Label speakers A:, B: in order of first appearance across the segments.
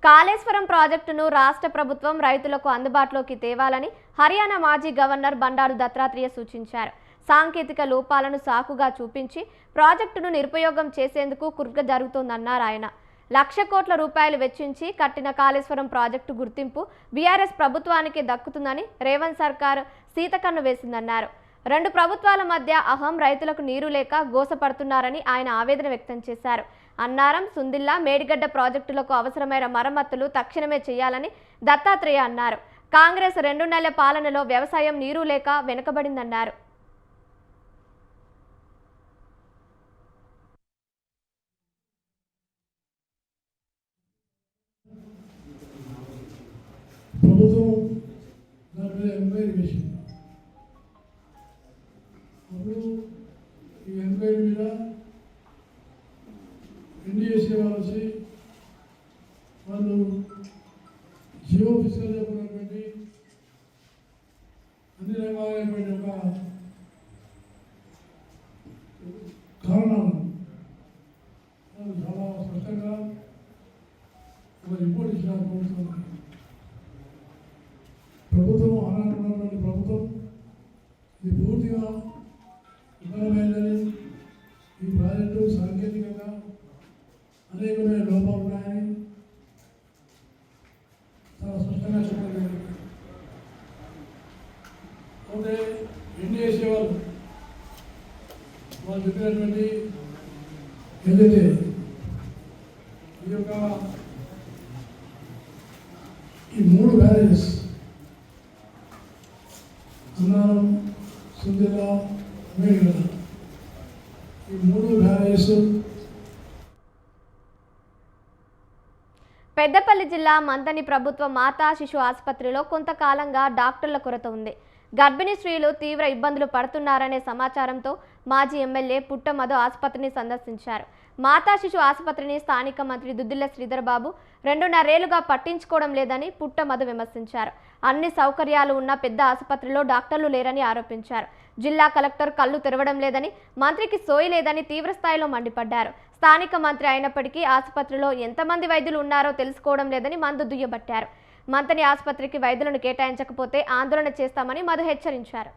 A: కాళేశ్వరం ప్రాజెక్టును రాష్ట్ర ప్రభుత్వం రైతులకు అందుబాటులోకి తేవాలని హర్యానా మాజీ గవర్నర్ బండారు దత్తాత్రేయ సూచించారు. సాంకేతిక లోపాలను సాకుగా చూపించి ప్రాజెక్టును నిరుపయోగం చేసేందుకు కుట్ర జరుగుతోందన్నారు ఆయన. 1,00,000 కోట్ల రూపాయలు వెచ్చించి కట్టిన కాళేశ్వరం ప్రాజెక్టు గుర్తింపు బీఆర్ఎస్ ప్రభుత్వానికి దక్కుతుందని రేవంత్ సర్కార్ సీతకన్ను వేసిందన్నారు. రెండు ప్రభుత్వాల మధ్య అహం రైతులకు నీరు లేక గోసపడుతున్నారని ఆయన ఆవేదన వ్యక్తం చేశారు. అన్నారం, సుందిల్లా, మేడిగడ్డ ప్రాజెక్టులకు అవసరమైన మరమ్మతులు తక్షణమే చేయాలని దత్తాత్రేయ అన్నారు. కాంగ్రెస్ 2 నెలల పాలనలో వ్యవసాయం నీరు లేక వెనుకబడిందన్నారు.
B: ఎన్డీఏసీ వచ్చి వాళ్ళు జియో ఫిజికల్ ఉన్నటువంటి అన్ని రకాలైనటువంటి ఒక కారణాలు చాలా స్పష్టంగా ఒక రిపోర్ట్ ఇచ్చిన ప్రభుత్వం ఆనాడు ఉన్నటువంటి ప్రభుత్వం ఇది పూర్తిగా విఫలమైందని, ఈ ప్రాజెక్టు సాంకేతికంగా అనేకమైన లోపాలు ఉన్నాయని చాలా స్పష్టంగా చెప్పడం జరిగింది. అయితే ఎన్డీఏసీ వాళ్ళు చెప్పినటువంటి ఏదైతే ఈ యొక్క ఈ 3 బ్యారేజెస్ అన్నారం, సుందిల్లా, మేడిగడ్డ, ఈ 3 బ్యారేజెస్
A: పెద్దపల్లి జిల్లా మంతని ప్రభుత్వ మాతా శిశు ఆసుపత్రిలో కొంతకాలంగా డాక్టర్ల కొరత ఉంది. గర్భిణీ స్త్రీలు తీవ్ర ఇబ్బందులు పడుతున్నారనే సమాచారంతో మాజీ ఎమ్మెల్యే పుట్ట మధు ఆసుపత్రిని సందర్శించారు. మాతా శిశు ఆసుపత్రిని స్థానిక మంత్రి దుద్దిల్ల శ్రీధర్ బాబు 2.5 ఏళ్లుగా పట్టించుకోవడం లేదని పుట్ట మధు విమర్శించారు. అన్ని సౌకర్యాలు ఉన్న పెద్ద ఆసుపత్రిలో డాక్టర్లు లేరని ఆరోపించారు. జిల్లా కలెక్టర్ కళ్ళు తెరవడం లేదని, మంత్రికి సోయి లేదని తీవ్రస్థాయిలో మండిపడ్డారు. స్థానిక మంత్రి అయినప్పటికీ ఆసుపత్రిలో ఎంతమంది వైద్యులు ఉన్నారో తెలుసుకోవడం లేదని మందు దుయ్యబట్టారు. మంతని ఆసుపత్రికి వైద్యులను కేటాయించకపోతే ఆందోళన చేస్తామని మధు హెచ్చరించారు.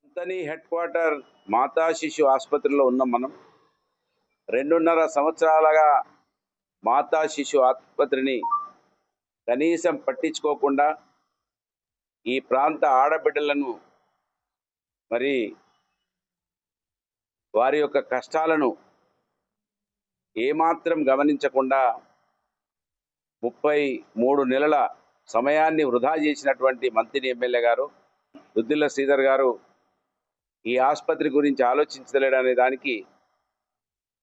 C: మంతని హెడ్ క్వార్టర్ మాతా శిశు ఆసుపత్రిలో ఉన్నాం. మనం 2.5 సంవత్సరాలుగా మాతా శిశు ఆసుపత్రిని కనీసం పట్టించుకోకుండా ఈ ప్రాంత ఆడబిడ్డలను మరి వారి యొక్క కష్టాలను ఏమాత్రం గమనించకుండా 33 నెలల సమయాన్ని వృధా చేసినటువంటి మంత్రి ఎమ్మెల్యే గారు దుద్దిల్ల శ్రీధర్ గారు ఈ ఆసుపత్రి గురించి ఆలోచించలేడనే దానికి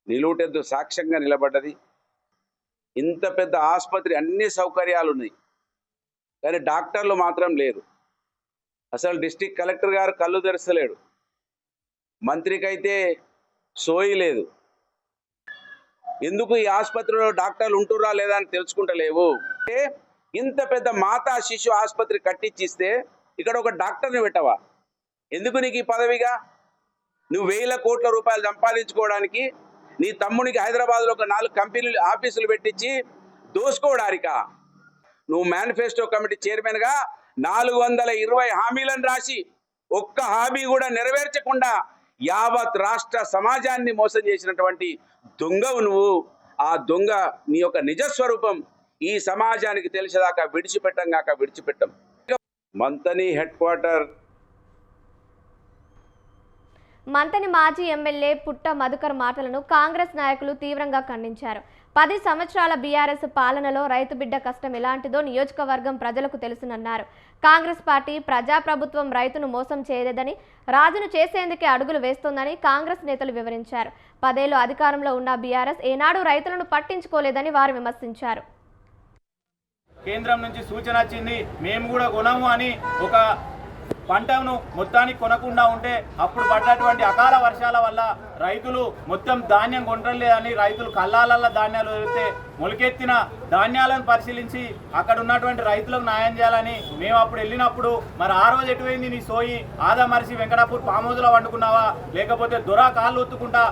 C: నిలువుటెద్దు సాక్ష్యంగా నిలబడ్డది. ఇంత పెద్ద ఆసుపత్రి అన్ని సౌకర్యాలు ఉన్నాయి, కానీ డాక్టర్లు మాత్రం లేదు. అసలు డిస్ట్రిక్ట్ కలెక్టర్ గారు కళ్ళు తెరచలేడు, మంత్రికి అయితే సోయి లేదు. ఎందుకు ఈ ఆసుపత్రిలో డాక్టర్లు ఉంటురా లేదా అని తెలుసుకుంటలేవు. ఇంత పెద్ద మాతా శిశు ఆసుపత్రి కట్టించిస్తే ఇక్కడ ఒక డాక్టర్ని పెట్టవా? ఎందుకు నీకు ఈ పదవిగా? నువ్వు 1,000 కోట్ల రూపాయలు సంపాదించుకోవడానికి నీ తమ్మునికి హైదరాబాద్లో ఒక 4 కంపెనీలు ఆఫీసులు పెట్టించి దోసుకోవడానికా? నువ్వు మేనిఫెస్టో కమిటీ చైర్మన్గా 420 హామీలను రాసి ఒక్క హామీ కూడా నెరవేర్చకుండా యావత్ రాష్ట్ర సమాజాన్ని మోసం చేసినటువంటి దొంగవు నువ్వు. ఆ దొంగ నీ యొక్క నిజస్వరూపం ఈ సమాజానికి తెలిసేదాకా విడిచిపెట్టం. మంతని హెడ్ క్వార్టర్
A: మంతని మాజీ ఎమ్మెల్యే పుట్ట మధుకర్ మాటలను కాంగ్రెస్ నాయకులు తీవ్రంగా ఖండించారు. 10 సంవత్సరాల బీఆర్ఎస్ పాలనలో రైతు బిడ్డ కష్టం ఎలాంటిదో నియోజకవర్గం ప్రజలకు తెలుసునన్నారు. కాంగ్రెస్ పార్టీ ప్రజాప్రభుత్వం రైతును మోసం చేయలేదని, రాజును చేసేందుకే అడుగులు వేస్తోందని కాంగ్రెస్ నేతలు వివరించారు. 10 ఏళ్లు అధికారంలో ఉన్న బీఆర్ఎస్ ఏనాడు రైతులను పట్టించుకోలేదని వారు విమర్శించారు.
D: కేంద్రం నుంచి సూచన వచ్చింది, మేము కూడా కొనము అని. ఒక పంటను మొత్తానికి కొనకుండా ఉంటే అప్పుడు పడ్డటువంటి అకాల వర్షాల వల్ల రైతులు మొత్తం ధాన్యం కొనలేదని రైతులు కళ్ళాలల్ల ధాన్యాలు వెళ్తే మొలకెత్తిన ధాన్యాలను పరిశీలించి అక్కడ ఉన్నటువంటి రైతులకు న్యాయం చేయాలని మేము అప్పుడు వెళ్ళినప్పుడు మరి ఆ రోజు ఎటువైంది నీ సోయి ఆదమరిసి వెంకటాపూర్ ఫామ్ హౌస్లో వండుకున్నావా లేకపోతే దొరా కాళ్ళు ఒత్తుకుంటా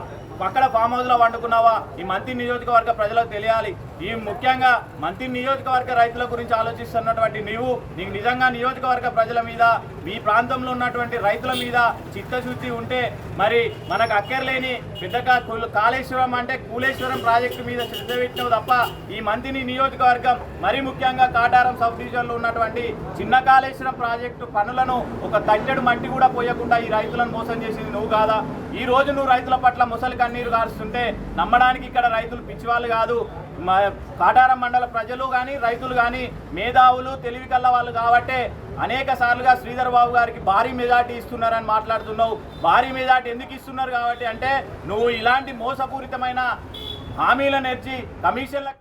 D: అక్కడ ఫామ్ హౌస్లో వండుకున్నావా? ఈ మంత్రి నియోజకవర్గ ప్రజలకు తెలియాలి. ఈ ముఖ్యంగా మంత్రి నియోజకవర్గ రైతుల గురించి ఆలోచిస్తున్నటువంటి నీకు నిజంగా నియోజకవర్గ ప్రజల మీద మీ ప్రాంతంలో ఉన్నటువంటి రైతుల మీద చిత్తశుద్ధి ఉంటే మరి మనకు అక్కర్లేని పెద్దగా కాళేశ్వరం అంటే కూలేశ్వరం ప్రాజెక్టు మీద శ్రద్ధ పెట్టినవు తప్ప ఈ మంత్రి నియోజకవర్గం మరి ముఖ్యంగా కాటారం సబ్ డివిజన్లో ఉన్నటువంటి చిన్న కాళేశ్వరం ప్రాజెక్టు పనులను ఒక తట్టెడు మట్టి కూడా పోయకుండా ఈ రైతులను మోసం చేసింది నువ్వు కాదా? ఈ రోజు నువ్వు రైతుల పట్ల ముసలి కన్నీరు గారుస్తుంటే నమ్మడానికి ఇక్కడ రైతులు పిచ్చివాళ్ళు కాదు. కాటారం మండల ప్రజలు కానీ రైతులు కానీ మేధావులు తెలివి కల్ల వాళ్ళు కాబట్టే అనేక సార్లుగా శ్రీధర్ బాబు గారికి భారీ మెజార్టీ ఇస్తున్నారని మాట్లాడుతున్నావు. భారీ మెజార్టీ ఎందుకు ఇస్తున్నారు కాబట్టి అంటే నువ్వు ఇలాంటి మోసపూరితమైన హామీలను నేర్చి కమిషన్ల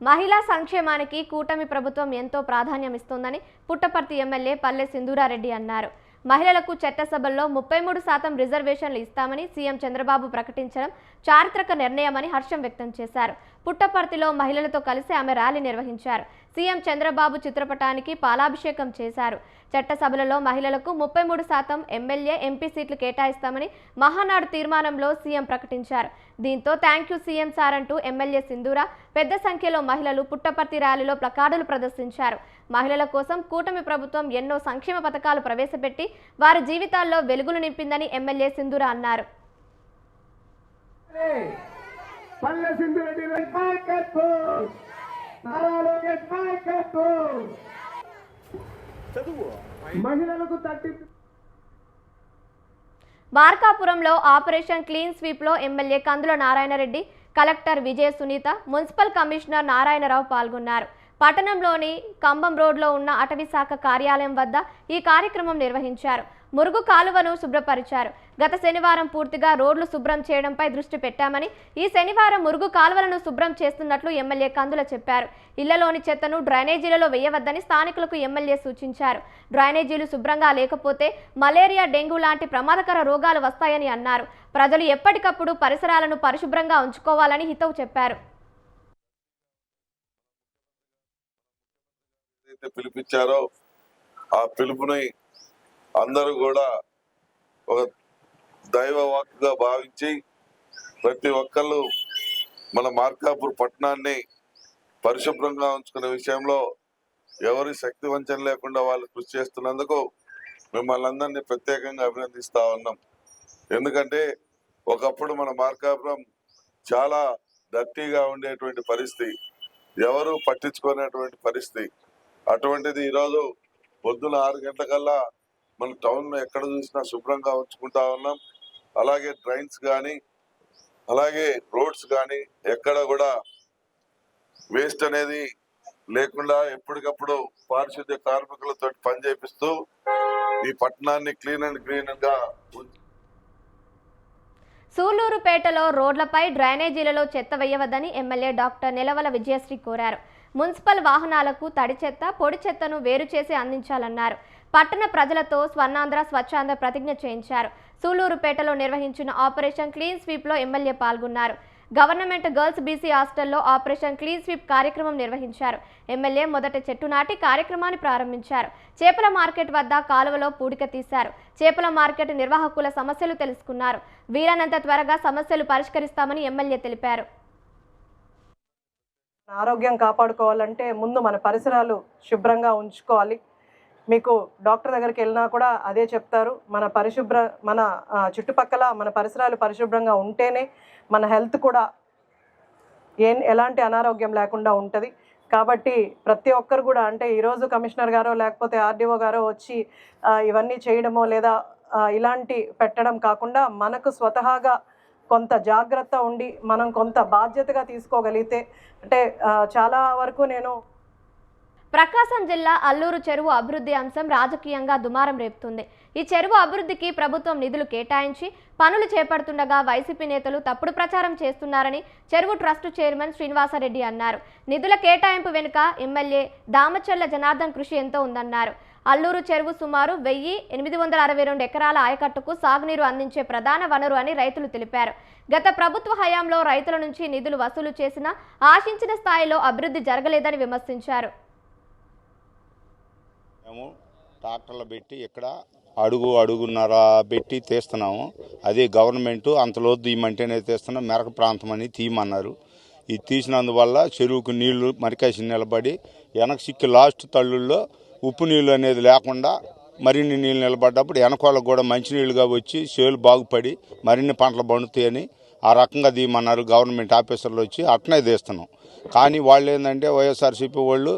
A: మహిళా సంక్షేమానికి కూటమి ప్రభుత్వం ఎంతో ప్రాధాన్యం ఇస్తోందని పుట్టపర్తి ఎమ్మెల్యే పల్లె సింధూరారెడ్డి అన్నారు. మహిళలకు చట్టసభల్లో 33% రిజర్వేషన్లు ఇస్తామని సీఎం చంద్రబాబు ప్రకటించడం చారిత్రక నిర్ణయమని హర్షం వ్యక్తం చేశారు. పుట్టపర్తిలో మహిళలతో కలిసి ఆమె ర్యాలీ నిర్వహించారు. సీఎం చంద్రబాబు చిత్రపటానికి పాలాభిషేకం చేశారు. చట్టసభలలో మహిళలకు 33% ఎమ్మెల్యే ఎంపీ సీట్లు కేటాయిస్తామని మహానాడు తీర్మానంలో సీఎం ప్రకటించారు. దీంతో థ్యాంక్ యూ సీఎం సార్ అంటూ ఎమ్మెల్యే సింధూర పెద్ద సంఖ్యలో మహిళలు పుట్టపర్తి ర్యాలీలో ప్లకార్డులు ప్రదర్శించారు. మహిళల కోసం కూటమి ప్రభుత్వం ఎన్నో సంక్షేమ పథకాలు ప్రవేశపెట్టి వారి జీవితాల్లో వెలుగులు నింపిందని ఎమ్మెల్యే సింధూర అన్నారు. మార్కాపురంలో ఆపరేషన్ క్లీన్ స్వీప్ లో ఎమ్మెల్యే కందుల నారాయణరెడ్డి, కలెక్టర్ విజయ సునీత, మున్సిపల్ కమిషనర్ నారాయణరావు పాల్గొన్నారు. పట్టణంలోని కంబం రోడ్లో ఉన్న అటవీ శాఖ కార్యాలయం వద్ద ఈ కార్యక్రమం నిర్వహించారు. మురుగు కాలువను శుభ్రపరిచారు. గత శనివారం పూర్తిగా రోడ్లు శుభ్రం చేయడంపై దృష్టి పెట్టామని, ఈ శనివారం మురుగు కాలువలను శుభ్రం చేస్తున్నట్లు ఎమ్మెల్యే కందుల చెప్పారు. ఇళ్లలోని చెత్తను డ్రైనేజీలలో వేయవద్దని స్థానికులకు ఎమ్మెల్యే సూచించారు. డ్రైనేజీలు శుభ్రంగా లేకపోతే మలేరియా, డెంగ్యూ లాంటి ప్రమాదకర రోగాలు వస్తాయని అన్నారు. ప్రజలు ఎప్పటికప్పుడు పరిసరాలను పరిశుభ్రంగా ఉంచుకోవాలని హితవు చెప్పారు.
E: పిలిపించారో ఆ పిలుపుని అందరూ కూడా ఒక దైవ వాక్కుగా భావించి ప్రతి ఒక్కళ్ళు మన మార్కాపూర్ పట్టణాన్ని పరిశుభ్రంగా ఉంచుకునే విషయంలో ఎవరి శక్తి వంచన లేకుండా వాళ్ళు కృషి చేస్తున్నందుకు మిమ్మల్ని అందరినీ ప్రత్యేకంగా అభినందిస్తా ఉన్నాం. ఎందుకంటే ఒకప్పుడు మన మార్కాపురం చాలా డర్టీగా ఉండేటువంటి పరిస్థితి, ఎవరు పట్టించుకునేటువంటి పరిస్థితి. అటువంటిది ఈరోజు పొద్దున 6 గంటలకల్లా మన టౌన్లో ఎక్కడ చూసినా శుభ్రంగా ఉంచుకుంటా ఉన్నాం. అలాగే డ్రైన్స్ కానీ అలాగే రోడ్స్ కానీ ఎక్కడ కూడా వేస్ట్ అనేది లేకుండా ఎప్పటికప్పుడు పారిశుద్ధ్య కార్మికులతో పని చేపిస్తూ ఈ పట్టణాన్ని క్లీన్ అండ్ గ్రీన్ గా.
A: సూళ్లూరుపేటలో రోడ్లపై డ్రైనేజీలలో చెత్త వేయవద్దని ఎమ్మెల్యే డాక్టర్ నిలవల విజయశ్రీ కోరారు. మున్సిపల్ వాహనాలకు తడి చెత్త, పొడి చెత్తను వేరు చేసి అందించాలన్నారు. పట్టణ ప్రజలతో స్వర్ణాంధ్ర స్వచ్ఛాంధ్ర ప్రతిజ్ఞ చేయించారు. సూళ్లూరుపేటలో నిర్వహించిన ఆపరేషన్ క్లీన్ స్వీప్లో ఎమ్మెల్యే పాల్గొన్నారు. గవర్నమెంట్ గర్ల్స్ బీసీ హాస్టల్లో ఆపరేషన్ క్లీన్ స్వీప్ కార్యక్రమం నిర్వహించారు. ఎమ్మెల్యే మొదట చెట్టు నాటి కార్యక్రమాన్ని ప్రారంభించారు. చేపల మార్కెట్ వద్ద కాలువలో పూడిక తీశారు. చేపల మార్కెట్ నిర్వాహకుల సమస్యలు తెలుసుకున్నారు. వీలైనంత త్వరగా సమస్యలు పరిష్కరిస్తామని ఎమ్మెల్యే తెలిపారు.
F: ఆరోగ్యం కాపాడుకోవాలంటే ముందు మన పరిసరాలు శుభ్రంగా ఉంచుకోవాలి. మీకు డాక్టర్ దగ్గరికి వెళ్ళినా కూడా అదే చెప్తారు. మన చుట్టుపక్కల మన పరిసరాలు పరిశుభ్రంగా ఉంటేనే మన హెల్త్ కూడా ఎలాంటి అనారోగ్యం లేకుండా ఉంటుంది. కాబట్టి ప్రతి ఒక్కరు కూడా అంటే ఈరోజు కమిషనర్ గారో లేకపోతే ఆర్డీఓ గారో వచ్చి ఇవన్నీ చేయడమో లేదా ఇలాంటి పెట్టడం కాకుండా మనకు స్వతహాగా కొంత జాగ్రత్త ఉండి మనం కొంత బాధ్యతగా తీసుకోగలిగితే అంటే చాలా వరకు నేను
A: ప్రకాశం జిల్లా అల్లూరు చెరువు అభివృద్ధి అంశం రాజకీయంగా దుమారం రేపుతుంది. ఈ చెరువు అభివృద్ధికి ప్రభుత్వం నిధులు కేటాయించి పనులు చేపడుతుండగా వైసీపీ నేతలు తప్పుడు ప్రచారం చేస్తున్నారని చెరువు ట్రస్ట్ చైర్మన్ శ్రీనివాసరెడ్డి అన్నారు. నిధుల కేటాయింపు వెనుక ఎమ్మెల్యే దామచర్ల జనార్దన్ కృషి ఎంతో ఉందన్నారు. అల్లూరు చెరువు సుమారు 1862 ఎకరాల ఆయకట్టుకు సాగునీరు అందించే ప్రధాన వనరు అని రైతులు తెలిపారు. గత ప్రభుత్వ హయాంలో రైతుల నుంచి నిధులు వసూలు చేసినా ఆశించిన స్థాయిలో అభివృద్ధి జరగలేదని విమర్శించారు.
G: మేము ట్రాక్టర్లు పెట్టి ఇక్కడ అడుగున్నర పెట్టి తీస్తున్నాము. అదే గవర్నమెంట్ అంతలో తీయమంటేనే తీస్తున్నాం. మెరక ప్రాంతం అని తీయమన్నారు. ఇది తీసినందువల్ల చెరువుకు నీళ్లు మరికేసి నిలబడి వెనక సిక్కి లాస్ట్ తళ్ళుల్లో ఉప్పు నీళ్ళు అనేది లేకుండా మరిన్ని నీళ్ళు నిలబడ్డప్పుడు వెనకాలకు కూడా మంచినీళ్ళుగా వచ్చి చేలు బాగుపడి మరిన్ని పంటలు పండుతాయని ఆ రకంగా తీయమన్నారు గవర్నమెంట్ ఆఫీసర్లు వచ్చి. అట్నే తీస్తున్నాం. కానీ వాళ్ళు ఏంటంటే వైఎస్ఆర్సీపీ వాళ్ళు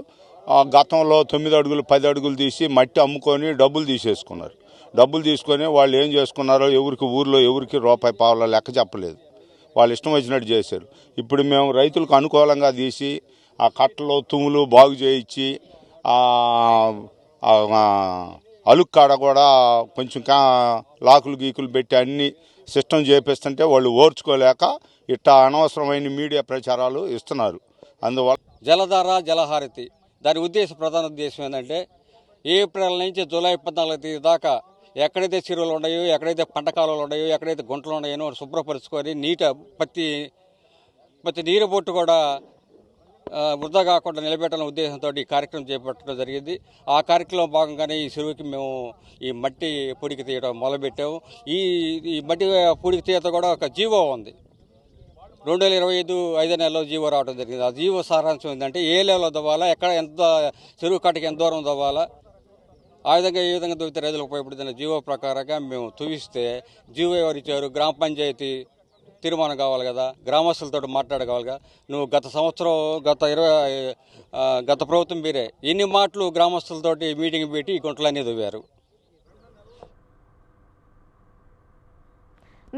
G: గతంలో 9 అడుగులు 10 అడుగులు తీసి మట్టి అమ్ముకొని డబ్బులు తీసేసుకున్నారు. డబ్బులు తీసుకొని వాళ్ళు ఏం చేసుకున్నారో ఎవరికి ఊర్లో ఎవరికి రూపాయి పావుల లెక్క చెప్పలేదు. వాళ్ళు ఇష్టం వచ్చినట్టు చేశారు. ఇప్పుడు మేము రైతులకు అనుకూలంగా తీసి ఆ కట్టలు తుమ్ములు బాగు చేయించి అలుక్కాడ కూడా కొంచెం లాకులు గీకులు పెట్టి అన్ని సిస్టమ్ చేపిస్తుంటే వాళ్ళు ఓర్చుకోలేక ఇట్టా అనవసరమైన మీడియా ప్రచారాలు ఇస్తున్నారు. అందువల్ల
H: జలధార జలహారతి దాని ప్రధాన ఉద్దేశం ఏంటంటే ఏప్రిల్ నుంచి జూలై 14 తేదీ దాకా ఎక్కడైతే చెరువులు ఉన్నాయో, ఎక్కడైతే పంట కాలువలు ఉన్నాయో, ఎక్కడైతే గుంటలు ఉన్నాయో శుభ్రపరుచుకొని ప్రతి నీరు బొట్టు కూడా వృధా కాకుండా నిలబెట్టాలనే ఉద్దేశంతో ఈ కార్యక్రమం చేపట్టడం జరిగింది. ఆ కార్యక్రమం భాగంగానే ఈ చెరువుకి మేము ఈ మట్టి పొడికి తీయడం మొదలుపెట్టాము. ఈ మట్టి పొడికి తీయత కూడా ఒక జీవో ఉంది. 2025 5వ నెలలో జీవో రావడం జరిగింది. ఆ జీవో సారాంశం ఏంటంటే ఏ లెవెల్లో తవ్వాలా, ఎక్కడ ఎంత చెరువు కట్టకి ఎంత దూరం తవ్వాలా, ఆ విధంగా ఏ విధంగా తవ్వితే రైతులకు ఉపయోగపడుతున్న జీవో ప్రకారంగా మేము తవ్విస్తే జీవో ఎవరు ఇచ్చారు? గ్రామ పంచాయతీ తీర్మానం కావాలి కదా, గ్రామస్తులతో మాట్లాడగవాలి కదా. నువ్వు గత ప్రభుత్వం మీరే ఎన్ని మాటలు గ్రామస్తులతోటి మీటింగ్ పెట్టి ఈ గుంటలన్నీ తవ్వారు.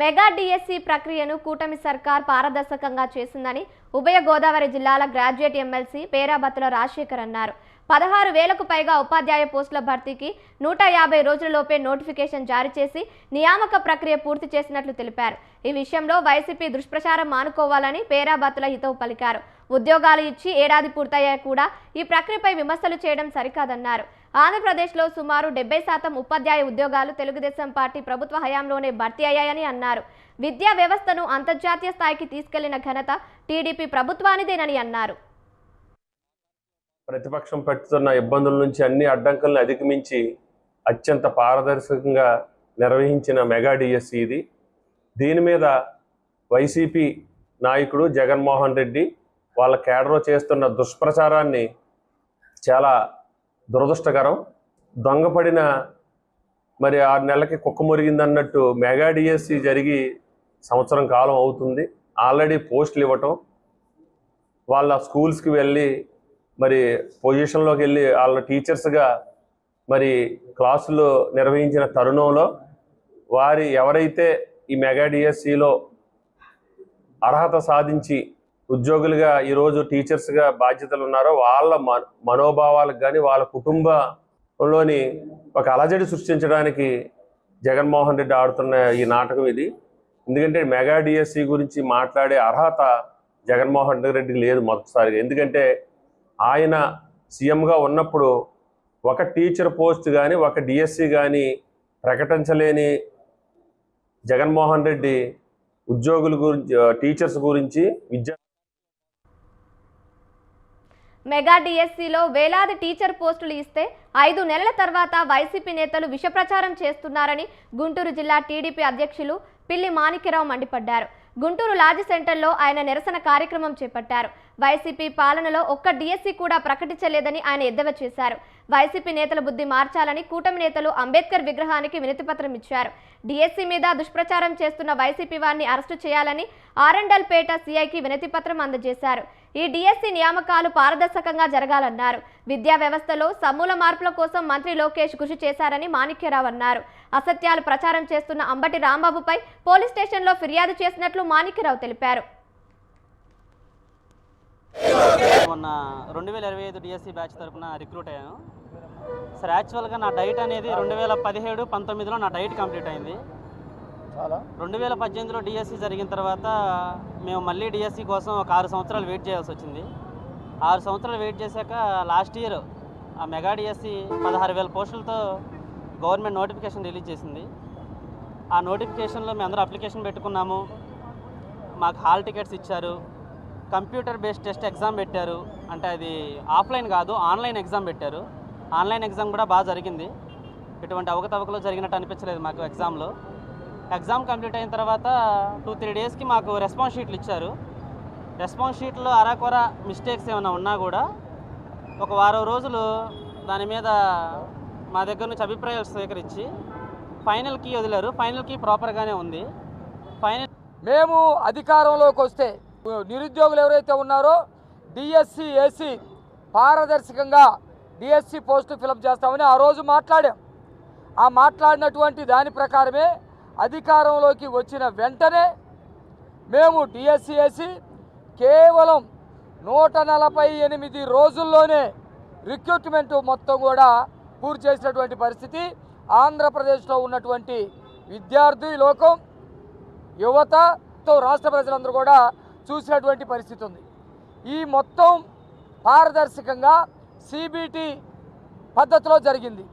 A: మెగా డిఎస్సి ప్రక్రియను కూటమి సర్కార్ పారదర్శకంగా చేసిందని ఉభయ గోదావరి జిల్లాల గ్రాడ్యుయేట్ ఎమ్మెల్సీ పేరాబత్తుల రాజశేఖర్ అన్నారు. 16,000కు పైగా ఉపాధ్యాయ పోస్టుల భర్తీకి 150 రోజులలోపే నోటిఫికేషన్ జారీ చేసి నియామక ప్రక్రియ పూర్తి చేసినట్లు తెలిపారు. ఈ విషయంలో వైసీపీ దుష్ప్రచారం మానుకోవాలని పేరాబత్తుల హితవు పలికారు. ఉద్యోగాలు ఇచ్చి ఏడాది పూర్తయ్యాక కూడా ఈ ప్రక్రియపై విమర్శలు చేయడం సరికాదన్నారు. ఆంధ్రప్రదేశ్లో సుమారు 70% ఉపాధ్యాయ ఉద్యోగాలు తెలుగుదేశం పార్టీ ప్రభుత్వ హయాంలోనే భర్తీ అయ్యాయని అన్నారు. విద్యా వ్యవస్థను అంతర్జాతీయ స్థాయికి తీసుకెళ్లిన ఘనత టీడీపీ ప్రభుత్వానిదేనని అన్నారు.
I: ప్రతిపక్షం పెడుతున్న ఇబ్బందుల నుంచి అన్ని అడ్డంకులను అధిగమించి అత్యంత పారదర్శకంగా నిర్వహించిన మెగా డిఎస్సి ఇది. దీని మీద వైసీపీ నాయకుడు జగన్మోహన్ రెడ్డి వాళ్ళ కేడర్లో చేస్తున్న దుష్ప్రచారాన్ని చాలా దురదృష్టకరం. దొంగపడిన 6 నెలలకి కుక్క మురిగిందన్నట్టు మెగా డిఎస్సి జరిగి సంవత్సరం కాలం అవుతుంది. ఆల్రెడీ పోస్టులు ఇవ్వటం, వాళ్ళ స్కూల్స్కి వెళ్ళి పొజిషన్లోకి వెళ్ళి వాళ్ళ టీచర్స్గా క్లాసులు నిర్వహించిన తరుణంలో ఎవరైతే ఈ మెగా డిఎస్సిలో అర్హత సాధించి ఉద్యోగులుగా ఈరోజు టీచర్స్గా బాధ్యతలు ఉన్నారో వాళ్ళ మనోభావాలకు కానీ వాళ్ళ కుటుంబంలోని ఒక అలజడి సృష్టించడానికి జగన్మోహన్ రెడ్డి ఆడుతున్న ఈ నాటకం ఇది. ఎందుకంటే మెగా డిఎస్సి గురించి మాట్లాడే అర్హత జగన్మోహన్ రెడ్డికి లేదు మొదటిసారిగా. ఎందుకంటే ఆయన సీఎంగా ఉన్నప్పుడు ఒక టీచర్ పోస్ట్ కానీ ఒక డిఎస్సి కానీ ప్రకటించలేని జగన్మోహన్ రెడ్డి ఉద్యోగుల గురించి, టీచర్స్ గురించి,
A: మెగా డిఎస్సిలో వేలాది టీచర్ పోస్టులు ఇస్తే 5 నెలల తర్వాత వైసీపీ నేతలు విషప్రచారం చేస్తున్నారని గుంటూరు జిల్లా టీడీపీ అధ్యక్షులు పిల్లి మాణిక్యరావు మండిపడ్డారు. గుంటూరు లాడ్జి సెంటర్లో ఆయన నిరసన కార్యక్రమం చేపట్టారు. వైసీపీ పాలనలో ఒక్క డిఎస్సి కూడా ప్రకటించలేదని ఆయన ఎద్దేవా చేశారు. వైసీపీ నేతల బుద్ధి మార్చాలని కూటమి నేతలు అంబేద్కర్ విగ్రహానికి వినతిపత్రం ఇచ్చారు. డిఎస్సి మీద దుష్ప్రచారం చేస్తున్న వైసీపీ వారిని అరెస్టు చేయాలని ఆరండల్పేట సిఐకి వినతిపత్రం అందజేశారు. ఈ డిఎస్సి నియామకాలు పారదర్శకంగా జరగాలన్నారు. విద్యా వ్యవస్థలో సమూల మార్పుల కోసం మంత్రి లోకేష్ కృషి చేశారని మాణిక్యరావు అన్నారు. అసత్యాలు ప్రచారం చేస్తున్న అంబటి రాంబాబుపై పోలీస్ స్టేషన్లో ఫిర్యాదు చేసినట్లు మాణిక్యరావు తెలిపారు.
J: మొన్న 2025 డిఎస్సి బ్యాచ్ తరఫున రిక్రూట్ అయ్యాను సార్. యాక్చువల్గా నా డైట్ అనేది 2017-19లో నా డైట్ కంప్లీట్ అయింది. 2018లో డిఎస్సి జరిగిన తర్వాత మేము మళ్ళీ డిఎస్సి కోసం ఒక 6 సంవత్సరాలు వెయిట్ చేయాల్సి వచ్చింది. 6 సంవత్సరాలు వెయిట్ చేశాక లాస్ట్ ఇయర్ ఆ మెగా డిఎస్సి 16,000 పోస్టులతో గవర్నమెంట్ నోటిఫికేషన్ రిలీజ్ చేసింది. ఆ నోటిఫికేషన్లో మేము అందరూ అప్లికేషన్ పెట్టుకున్నాము. మాకు హాల్ టికెట్స్ ఇచ్చారు. కంప్యూటర్ బేస్డ్ టెస్ట్ ఎగ్జామ్ పెట్టారు. అంటే అది ఆఫ్లైన్ కాదు, ఆన్లైన్ ఎగ్జామ్ పెట్టారు. ఆన్లైన్ ఎగ్జామ్ కూడా బాగా జరిగింది. ఎటువంటి అవకతవకలు జరిగినట్టు అనిపించలేదు మాకు ఎగ్జామ్లో. ఎగ్జామ్ కంప్లీట్ అయిన తర్వాత 2-3 డేస్కి మాకు రెస్పాన్స్ షీట్లు ఇచ్చారు. రెస్పాన్స్ షీట్లో అరాకొర మిస్టేక్స్ ఏమైనా ఉన్నా కూడా ఒక వారం రోజులు దాని మీద మా దగ్గర నుంచి అభిప్రాయాలు స్వీకరించి ఫైనల్కి వదిలారు. ఫైనల్కి ప్రాపర్గానే ఉంది. ఫైనల్
K: మేము అధికారంలోకి వస్తే నిరుద్యోగులు ఎవరైతే ఉన్నారో డిఎస్సి ఏసీ పారదర్శకంగా డిఎస్సి పోస్టు ఫిలప్ చేస్తామని ఆ రోజు మాట్లాడాం. ఆ మాట్లాడినటువంటి దాని ప్రకారమే అధికారంలోకి వచ్చిన వెంటనే మేము డిఎస్సి ఏసీ కేవలం 148 రోజుల్లోనే రిక్రూట్మెంట్ మొత్తం కూడా పూర్తి చేసినటువంటి పరిస్థితి ఆంధ్రప్రదేశ్లో ఉన్నటువంటి విద్యార్థి లోకం, యువతతో రాష్ట్ర ప్రజలందరూ కూడా చూసినటువంటి పరిస్థితి ఉంది. ఈ మొత్తం పారదర్శకంగా సిబిటి పద్ధతిలో జరిగింది.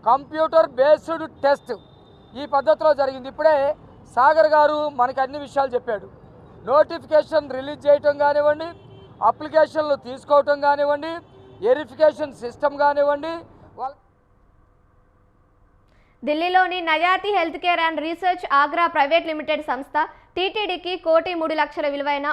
K: కంప్యూటర్ బేస్డ్ టెస్ట్ ఈ పద్ధతిలో జరిగింది. ఇప్పుడే సాగర్ గారు మనకి అన్ని విషయాలు చెప్పాడు. నోటిఫికేషన్ రిలీజ్ చేయటం కానివ్వండి, అప్లికేషన్లు తీసుకోవటం కానివ్వండి, వెరిఫికేషన్ సిస్టమ్ కానివ్వండి.
A: ఢిల్లీలోని Nayati health care and research Agra private limited సంస్థ టీటీడీకి 1,03,00,000 విలువైన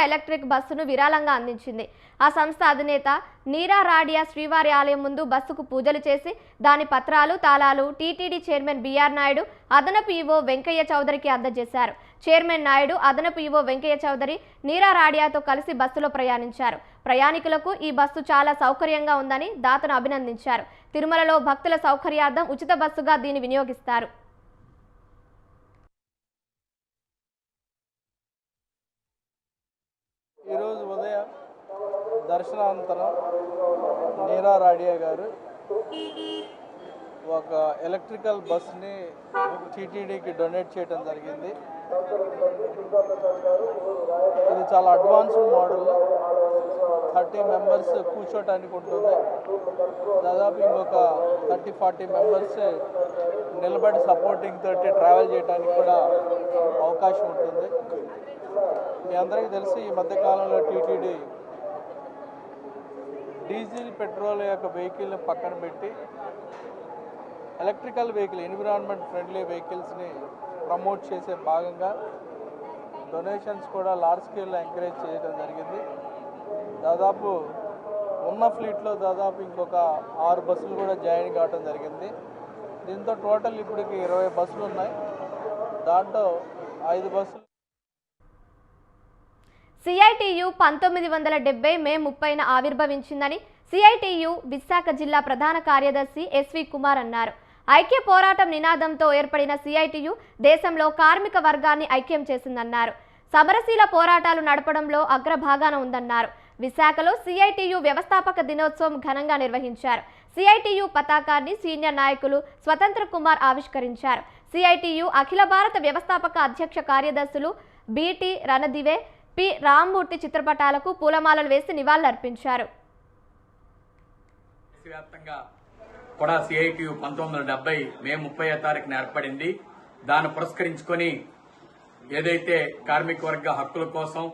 A: ఎలక్ట్రిక్ బస్సును విరాళంగా అందించింది. ఆ సంస్థ అధినేత నీరా రాడియా శ్రీవారి ఆలయం ముందు బస్సుకు పూజలు చేసి దాని పత్రాలు, తాళాలు టీటీడీ చైర్మన్ బిఆర్ నాయుడు, అదనపు ఈవో వెంకయ్య చౌదరికి అందజేశారు. చైర్మన్ నాయుడు, అదనపు ఈవో వెంకయ్య చౌదరి నీరా రాడియాతో కలిసి బస్సులో ప్రయాణించారు. ప్రయాణికులకు ఈ బస్సు చాలా సౌకర్యంగా ఉందని దాతను అభినందించారు. తిరుమలలో భక్తుల సౌకర్యార్థం ఉచిత బస్సుగా దీన్ని వినియోగిస్తారు.
L: ఈరోజు ఉదయం దర్శనానంతరం నీరా రాడియా గారు ఒక ఎలక్ట్రికల్ బస్ని టీటీడీకి డొనేట్ చేయడం జరిగింది. ఇది చాలా అడ్వాన్స్డ్ మోడల్, 30 మెంబర్స్ కూర్చోటానికి ఉంటుంది. దాదాపు ఇంకొక 30-40 మెంబర్స్ నిలబడి సపోర్టింగ్ తోటి ట్రావెల్ చేయడానికి కూడా అవకాశం ఉంటుంది. మీ అందరికీ తెలిసి ఈ మధ్యకాలంలో టీటీడీ డీజిల్, పెట్రోల్ యొక్క వెహికల్ని పక్కన పెట్టి ఎలక్ట్రికల్ వెహికల్, ఎన్విరాన్మెంట్ ఫ్రెండ్లీ వెహికల్స్ని ప్రమోట్ చేసే భాగంగా డొనేషన్స్ కూడా లార్జ్ స్కేల్లో ఎంకరేజ్ చేయడం జరిగింది. దాదాపు ఉన్న ఫ్లీట్లో దాదాపు ఇంకొక 6 బస్సులు కూడా జాయిన్ కావడం జరిగింది. దీంతో టోటల్ ఇప్పటికి 20 బస్సులు ఉన్నాయి. దాంట్లో 5 బస్సులు
A: సిఐటియు 1970 మే 30న ఆవిర్భవించిందని సిఐటియు విశాఖ జిల్లా ప్రధాన కార్యదర్శి ఎస్వి కుమార్ అన్నారు. ఐక్య పోరాటం నినాదంతో ఏర్పడిన సిఐటియు దేశంలో కార్మిక వర్గాన్ని ఐక్యం చేసిందన్నారు. సమరశీల పోరాటాలు నడపడంలో అగ్రభాగాన ఉందన్నారు. విశాఖలో సిఐటియు వ్యవస్థాపక దినోత్సవం ఘనంగా నిర్వహించారు. సిఐటియు పతాకాన్ని సీనియర్ నాయకులు స్వతంత్ర కుమార్ ఆవిష్కరించారు. సిఐటియు అఖిల భారత వ్యవస్థాపక అధ్యక్ష కార్యదర్శులు బిటి రణదివే, పి రామ్మూర్తి చిత్రపటాలకు పూలమాలలు వేసి నివాళులర్పించారు.
M: దేశవ్యాప్తంగా కూడా సిఐటియు 1970 మే 30వ తారీఖున ఏర్పడింది. దాన్ని పురస్కరించుకొని ఏదైతే కార్మిక వర్గ హక్కుల కోసం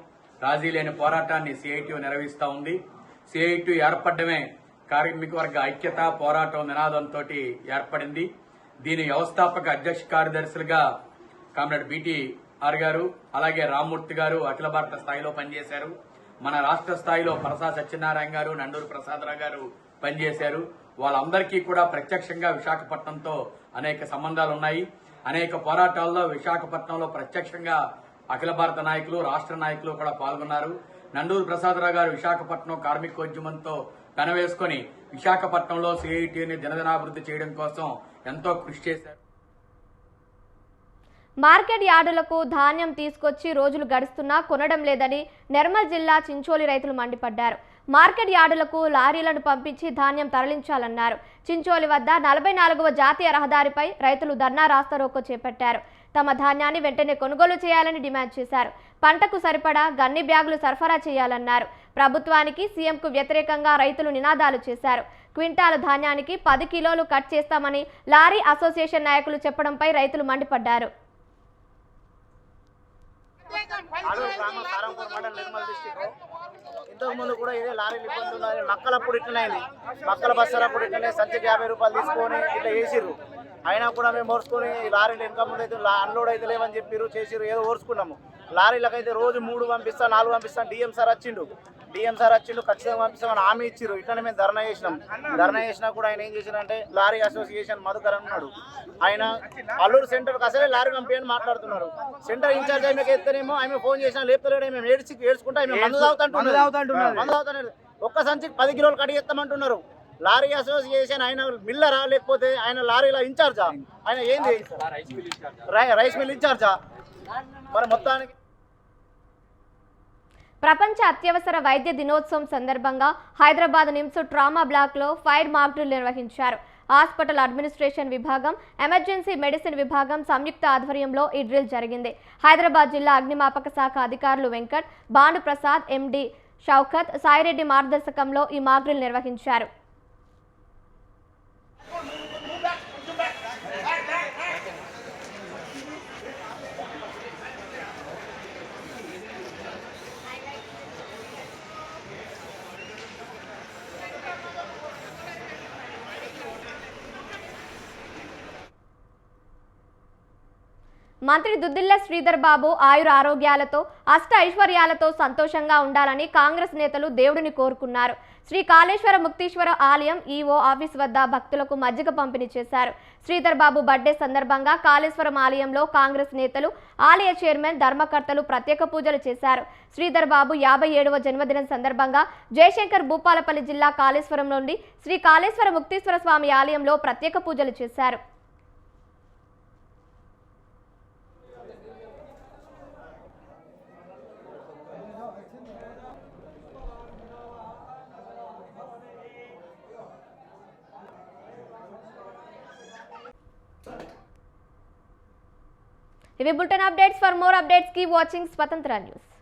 M: రాజీ లేని పోరాటాన్ని సిఐటియు నిర్వహిస్తూ ఉంది. సిఐటియు ఏర్పడమే కార్మిక వర్గ ఐక్యత పోరాటం నినాదంతో ఏర్పడింది. దీని వ్యవస్థాపక అధ్యక్ష కార్యదర్శులుగా కామ్రేడ్ బిటి ఆర్ గారు, అలాగే రామ్మూర్తి గారు అఖిల భారత స్థాయిలో పనిచేశారు. మన రాష్ట్ర స్థాయిలో పరసా సత్యనారాయణ గారు, నండూరు ప్రసాదరావు గారు పనిచేశారు. వాళ్ళందరికీ కూడా ప్రత్యక్షంగా విశాఖపట్నంతో అనేక సంబంధాలు ఉన్నాయి. అనేక పోరాటాల్లో విశాఖపట్నంలో ప్రత్యక్షంగా అఖిల భారత నాయకులు, రాష్ట్ర నాయకులు కూడా పాల్గొన్నారు. నండూరు ప్రసాదరావు గారు విశాఖపట్నం కార్మికోద్యమంతో పెనవేసుకుని విశాఖపట్నంలో సిఐటిని దినదినాభివృద్ధి చేయడం కోసం ఎంతో కృషి చేశారు.
A: మార్కెట్ యార్డులకు ధాన్యం తీసుకొచ్చి రోజులు గడుస్తున్నా కొనడం లేదని నిర్మల్ జిల్లా చించోలి రైతులు మండిపడ్డారు. మార్కెట్ యార్డులకు లారీలను పంపించి ధాన్యం తరలించాలన్నారు. చించోలి వద్ద 44వ జాతీయ రహదారిపై రైతులు ధర్నా రాస్తారోకో చేపట్టారు. తమ ధాన్యాన్ని వెంటనే కొనుగోలు చేయాలని డిమాండ్ చేశారు. పంటకు సరిపడా గన్ని బ్యాగులు సరఫరా చేయాలన్నారు. ప్రభుత్వానికి సీఎంకు వ్యతిరేకంగా రైతులు నినాదాలు చేశారు. క్వింటాలు ధాన్యానికి 10 కిలోలు కట్ చేస్తామని లారీ అసోసియేషన్ నాయకులు చెప్పడంపై రైతులు మండిపడ్డారు.
N: ఇంతకు ముందు కూడా ఇదే లారీలు ఇబ్బంది ఉన్నది. మక్కలప్పుడు ఇట్లనేది, మక్కల బస్సలప్పుడు ఇట్లనే సంచికి 50 రూపాయలు తీసుకొని ఇట్లా వేసిర్రు. అయినా కూడా మేము ఓర్చుకొని లారీలు ఇంకా ముందు అయితే అన్లోడ్ అయితే లేవని చెప్పిర్రు, చేసిర్రు, ఏదో ఓర్చుకున్నాము. లారీలకైతే రోజు 3 పంపిస్తా 4 పంపిస్తాను. డిఎం సార్ వచ్చిండు ఖచ్చితంగా పంపిస్తామని హామీ ఇచ్చిర్రు. ఇట్లనే మేము ధర్నా చేసినా కూడా ఆయన ఏం చేసినంటే లారీ అసోసియేషన్ మధుకర్ అన్నాడు. ఆయన అల్లూరు సెంటర్కి అసలే లారీ పంపించని మాట్లాడుతున్నారు. సెంటర్ ఇన్ఛార్జ్ ఆమెకి ఎత్తనేమో ఆమె ఫోన్ చేసినా లేపుతలేడు. మేము ఏడ్చుకుంటా మందు తాగుతాంటున్నారు. ఒక్క సంచికి 10 కిలోలు కడిగి ఎత్తామంటున్నారు. లారీ అసోసియేషన్ ఆయన మిల్లరా లేకపోతే ఆయన లారీల ఇన్ఛార్జా? ఆయన ఏంది రైస్ మిల్ ఇన్ఛార్జా? మరి మొత్తానికి
A: ప్రపంచ అత్యవసర వైద్య దినోత్సవం సందర్భంగా హైదరాబాద్ నిమ్స్ ట్రామా బ్లాక్లో ఫైర్ మాక్ డ్రిల్ నిర్వహించారు. హాస్పిటల్ అడ్మినిస్ట్రేషన్ విభాగం, ఎమర్జెన్సీ మెడిసిన్ విభాగం సంయుక్త ఆధ్వర్యంలో ఈ డ్రిల్ జరిగింది. హైదరాబాద్ జిల్లా అగ్నిమాపక శాఖ అధికారులు వెంకట్, భానుప్రసాద్, ఎండి షౌకత్, సాయిరెడ్డి మార్గదర్శకంలో ఈ మాక్ డ్రిల్ నిర్వహించారు. మంత్రి దుద్దిల్ల శ్రీధర్ బాబు ఆయుర ఆరోగ్యాలతో అష్ట ఐశ్వర్యాలతో సంతోషంగా ఉండాలని కాంగ్రెస్ నేతలు దేవుడిని కోరుకున్నారు. శ్రీ కాళేశ్వర ముక్తీశ్వర ఆలయం ఈఓ ఆఫీస్ వద్ద భక్తులకు మజ్జిగ పంపిణీ చేశారు. శ్రీధర్ బాబు బర్త్డే సందర్భంగా కాళేశ్వరం ఆలయంలో కాంగ్రెస్ నేతలు, ఆలయ చైర్మన్, ధర్మకర్తలు ప్రత్యేక పూజలు చేశారు. శ్రీధర్ బాబు 57వ జన్మదినం సందర్భంగా జయశంకర్ భూపాలపల్లి జిల్లా కాళేశ్వరం నుండి శ్రీ కాళేశ్వర ముక్తీశ్వర స్వామి ఆలయంలో ప్రత్యేక పూజలు చేశారు. ఇవి bulletin updates. For more updates keep watching స్వతంత్ర న్యూస్.